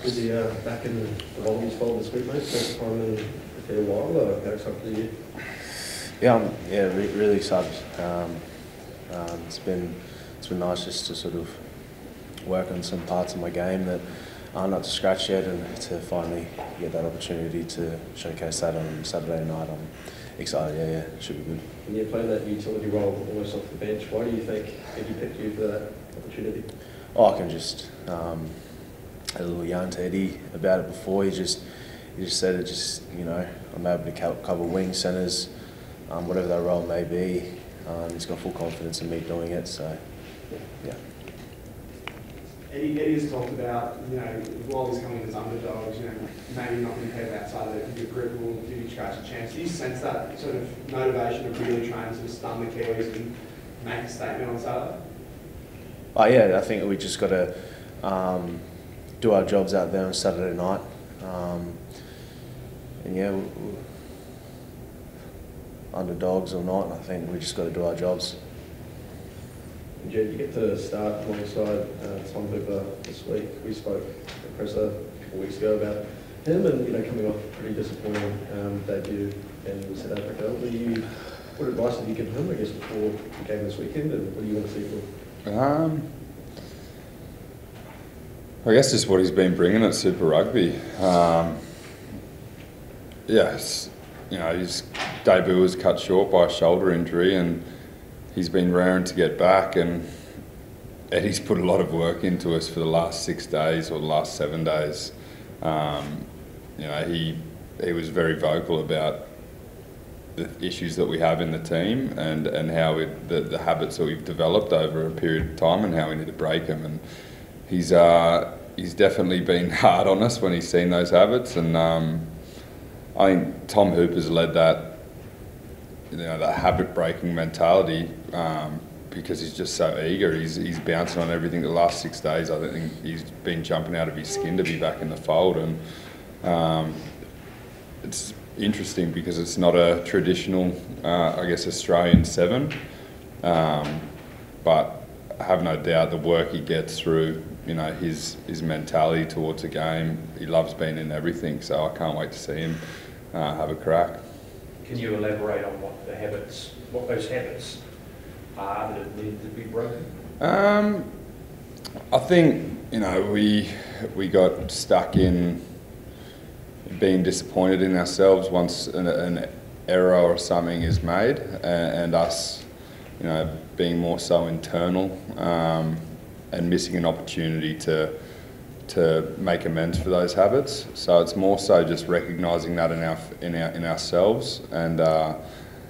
Is he back in the Wallabies fold this week, mate? First time in a fair while. How excited are you? Yeah, really excited. It's been nice just to sort of work on some parts of my game that are not to scratch yet, and to finally get that opportunity to showcase that on Saturday night. I'm excited. Yeah, should be good. When you're playing that utility role almost off the bench, why do you think Eddie picked you for that opportunity? Oh, I can just had a little yarn to Eddie about it before. He just said it. Just, you know, I'm able to cover wing centres, whatever that role may be. He's got full confidence in me doing it. So, yeah. Eddie has talked about, you know, while he's coming as underdogs, you know, maybe not being headed outside of the group will give you scratch a chance. Do you sense that sort of motivation of really trying to stun the Kiwis and make a statement on Saturday? Oh yeah, I think we just got to do our jobs out there on Saturday night, and yeah, underdogs or not, I think we just got to do our jobs. Jed, you get to start alongside Tom Hooper this week. We spoke at presser a couple of weeks ago about him, and you know, coming off a pretty disappointing debut in South Africa. What advice have you given him, I guess, before the game this weekend, and what do you want to see from him? I guess just what he's been bringing at Super Rugby. Yes, you know, his debut was cut short by a shoulder injury, and he's been raring to get back, and Eddie's put a lot of work into us for the last 6 days or the last 7 days. You know, he was very vocal about the issues that we have in the team, and how the habits that we've developed over a period of time, and how we need to break them. And he's definitely been hard on us when he's seen those habits, and I think Tom Hooper's led that, you know, that habit breaking mentality, because he's just so eager. He's bouncing on everything. The last 6 days, I think he's been jumping out of his skin to be back in the fold, and it's interesting because it's not a traditional, I guess, Australian 7, but I have no doubt the work he gets through, you know, his mentality towards a game. He loves being in everything, so I can't wait to see him have a crack. Can you elaborate on what those habits are that need to be broken? I think, you know, we got stuck in being disappointed in ourselves once an error or something is made, and us, you know, being more so internal, and missing an opportunity to make amends for those habits. So it's more so just recognising that in ourselves, and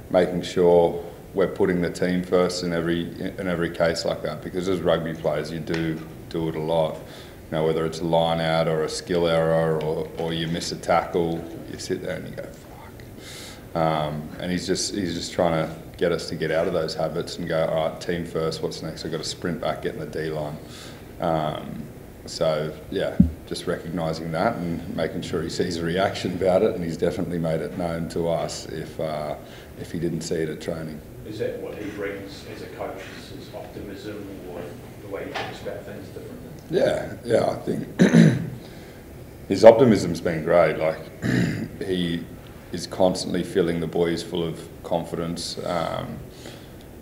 making sure we're putting the team first in every case like that. Because as rugby players, you do it a lot. You know, whether it's a line out or a skill error, or you miss a tackle, you sit there and you go, fuck. And he's just trying to get us to get out of those habits and go, all right, team first, what's next? I've got to sprint back, get in the D-line. So, yeah, just recognising that and making sure he sees a reaction about it, and he's definitely made it known to us if he didn't see it at training. Is that what he brings as a coach, his optimism, or the way he thinks about things differently? Yeah, I think his optimism's been great. Like, he is constantly filling the boys full of confidence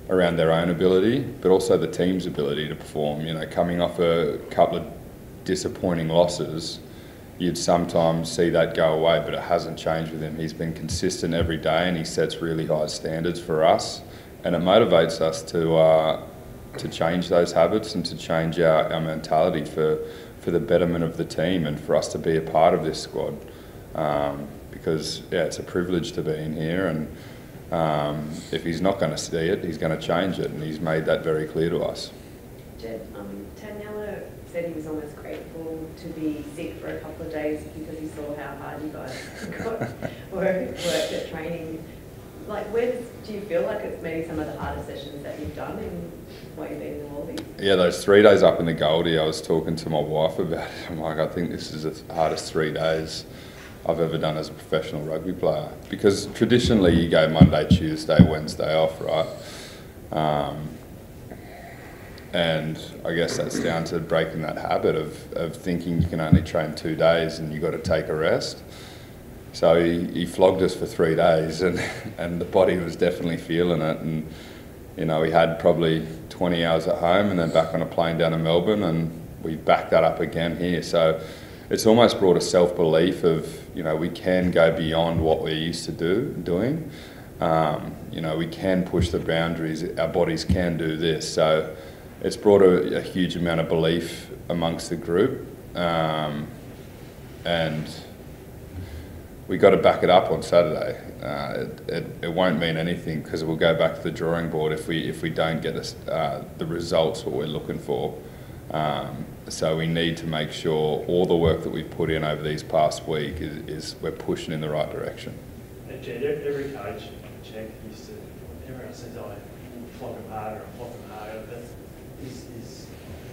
around their own ability, but also the team's ability to perform. You know, coming off a couple of disappointing losses, you'd sometimes see that go away, but it hasn't changed with him. He's been consistent every day, and he sets really high standards for us, and it motivates us to change those habits and to change our mentality for the betterment of the team and for us to be a part of this squad. Because, yeah, it's a privilege to be in here, and if he's not going to see it, he's going to change it, and he's made that very clear to us. Jed, Taniela said he was almost grateful to be sick for a couple of days because he saw how hard you guys worked at training. Like, do you feel like it's maybe some of the hardest sessions that you've done in while you've been in the Wallabies? Yeah, those 3 days up in the Goldie, I was talking to my wife about it. I'm like, I think this is the hardest 3 days I've ever done as a professional rugby player, because traditionally you go Monday, Tuesday, Wednesday off, right? And I guess that's down to breaking that habit of thinking you can only train 2 days and you've got to take a rest. So he flogged us for 3 days, and the body was definitely feeling it. And you know, we had probably 20 hours at home and then back on a plane down to Melbourne, and we backed that up again here. So it's almost brought a self-belief of, you know, we can go beyond what we're used to doing. You know, we can push the boundaries, our bodies can do this. So it's brought a huge amount of belief amongst the group. And we got to back it up on Saturday. It won't mean anything because we'll go back to the drawing board if we don't get the results what we're looking for. So we need to make sure all the work that we've put in over these past week is we're pushing in the right direction. And Jed, every coach check used to, everyone says, "I flog them harder and flog them harder." But is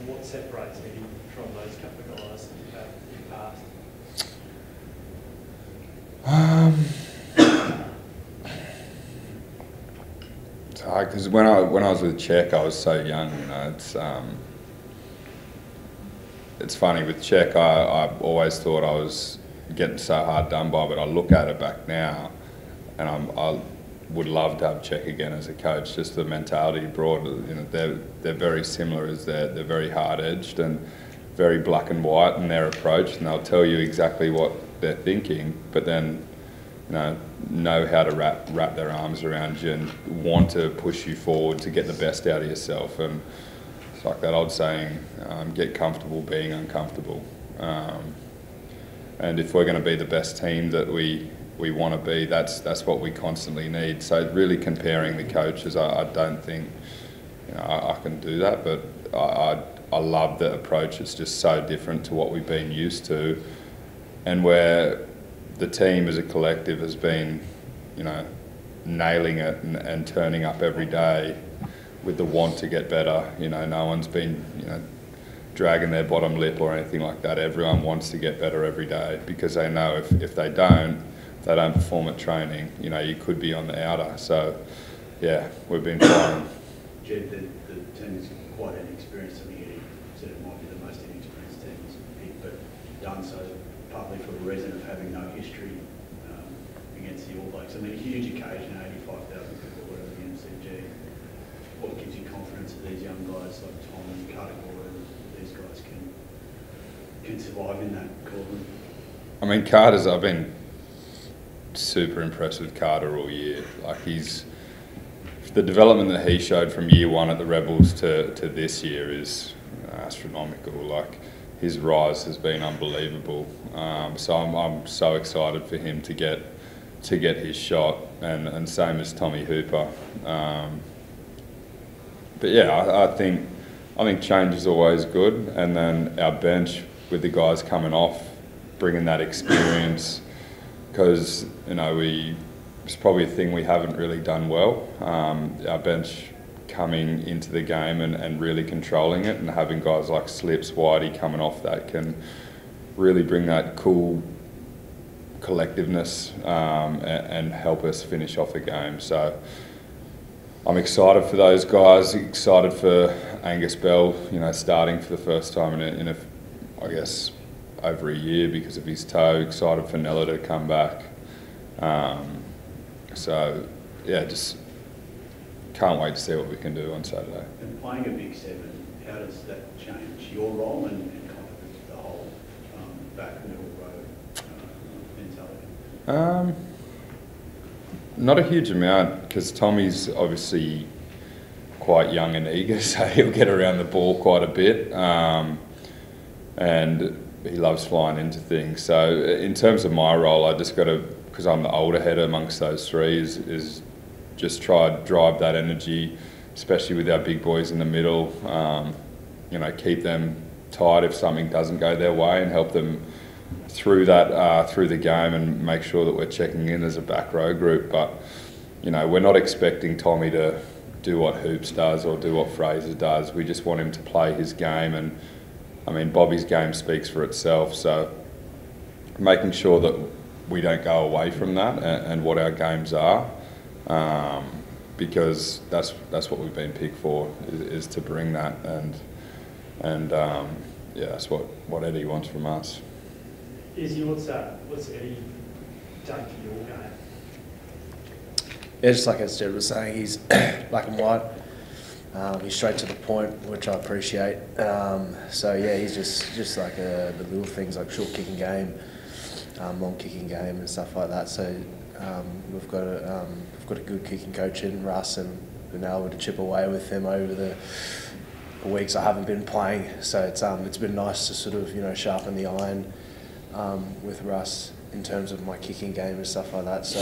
what separates him from those couple of guys that you've had in the past? It's hard because when I was with Czech, I was so young. You know, it's funny with Czech. I always thought I was getting so hard done by, but I look at it back now, and I would love to have Czech again as a coach. Just the mentality he brought. You know, they're very similar. As they're very hard edged and very black and white in their approach, and they'll tell you exactly what they're thinking, but then, you know how to wrap their arms around you and want to push you forward to get the best out of yourself. And it's like that old saying, get comfortable being uncomfortable. And if we're going to be the best team that we want to be, that's what we constantly need. So really comparing the coaches, I don't think, you know, I can do that, but I love the approach. It's just so different to what we've been used to, and where the team as a collective has been, you know, nailing it and turning up every day with the want to get better. You know, no one's been, you know, dragging their bottom lip or anything like that. Everyone wants to get better every day because they know if they don't perform at training, you know, you could be on the outer. So, yeah, we've been flying. Jed, the team is quite inexperienced. I think Eddie said it might be the most inexperienced team he's picked, but done so partly for the reason of having no history against the All Blacks. I mean, a huge occasion, 85,000 people were at the MCG. What gives you confidence that these young guys like Tom and Carter Gordon, these guys can survive in that cauldron? I mean, I've been super impressed with Carter all year. Like, the development that he showed from year one at the Rebels to this year is astronomical. Like, his rise has been unbelievable. So I'm so excited for him to get his shot, and same as Tommy Hooper. But yeah, I think change is always good, and then our bench with the guys coming off, bringing that experience, because, you know, it's probably a thing we haven't really done well. Our bench coming into the game and really controlling it, and having guys like Slips, Whitey coming off that can really bring that cool collectiveness and help us finish off the game. So I'm excited for those guys, excited for Angus Bell, you know, starting for the first time in I guess, over a year because of his toe. Excited for Nella to come back. So, yeah, just can't wait to see what we can do on Saturday. And playing a Big Seven, how does that change your role and kind of the whole back middle row mentality? Not a huge amount, because Tommy's obviously quite young and eager, so he'll get around the ball quite a bit, and he loves flying into things. So in terms of my role, I just got to, because I'm the older head amongst those three, is just try to drive that energy, especially with our big boys in the middle. You know, keep them tight if something doesn't go their way, and help them through that through the game, and make sure that we're checking in as a back row group. But, you know, we're not expecting Tommy to do what Hoops does or do what Fraser does. We just want him to play his game, and I mean, Bobby's game speaks for itself. So making sure that we don't go away from that and what our games are. because that's what we've been picked for, is to bring that, and yeah, that's what Eddie wants from us. Izzy, what's Eddie done to your game? Yeah, just like as Jed was saying, he's black and white. He's straight to the point, which I appreciate. So yeah, he's just like the little things like short kicking game, long kicking game, and stuff like that. So we've got a good kicking coach in Russ, and been able to chip away with him over the weeks I haven't been playing. So it's been nice to sort of sharpen the iron with Russ in terms of my kicking game and stuff like that. So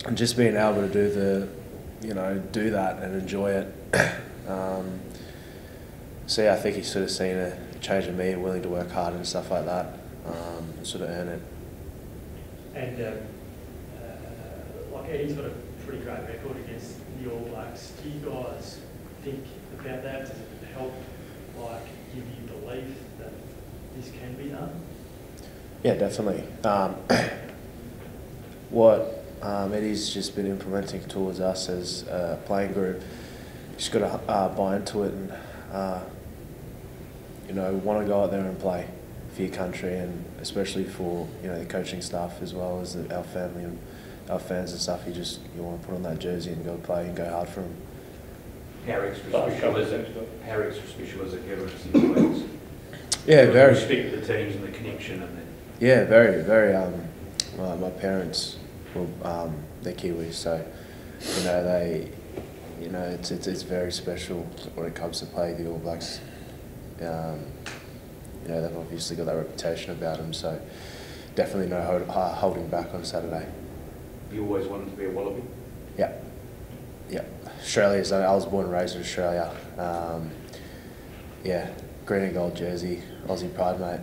and just being able to do that and enjoy it. So yeah, I think he's sort of seen a change in me, willing to work hard and stuff like that, and sort of earn it. And like Eddie's got a pretty great record against the All Blacks. Do you guys think about that? Does it help, like, give you belief that this can be done? Yeah, definitely. What Eddie's just been implementing towards us as a playing group, just got to buy into it and want to go out there and play for your country, and especially for the coaching staff as well as our family and our fans and stuff. You want to put on that jersey and go play and go hard for them. How extra special is it ever to see players? Yeah, very. Respect the teams and the connection and then. Yeah, very, very. My parents, they're Kiwis, so it's very special when it comes to play the All Blacks. They've obviously got that reputation about them, so definitely no holding back on Saturday. You always wanted to be a Wallaby? Yeah. Australia. I was born and raised in Australia. Green and gold jersey, Aussie pride, mate.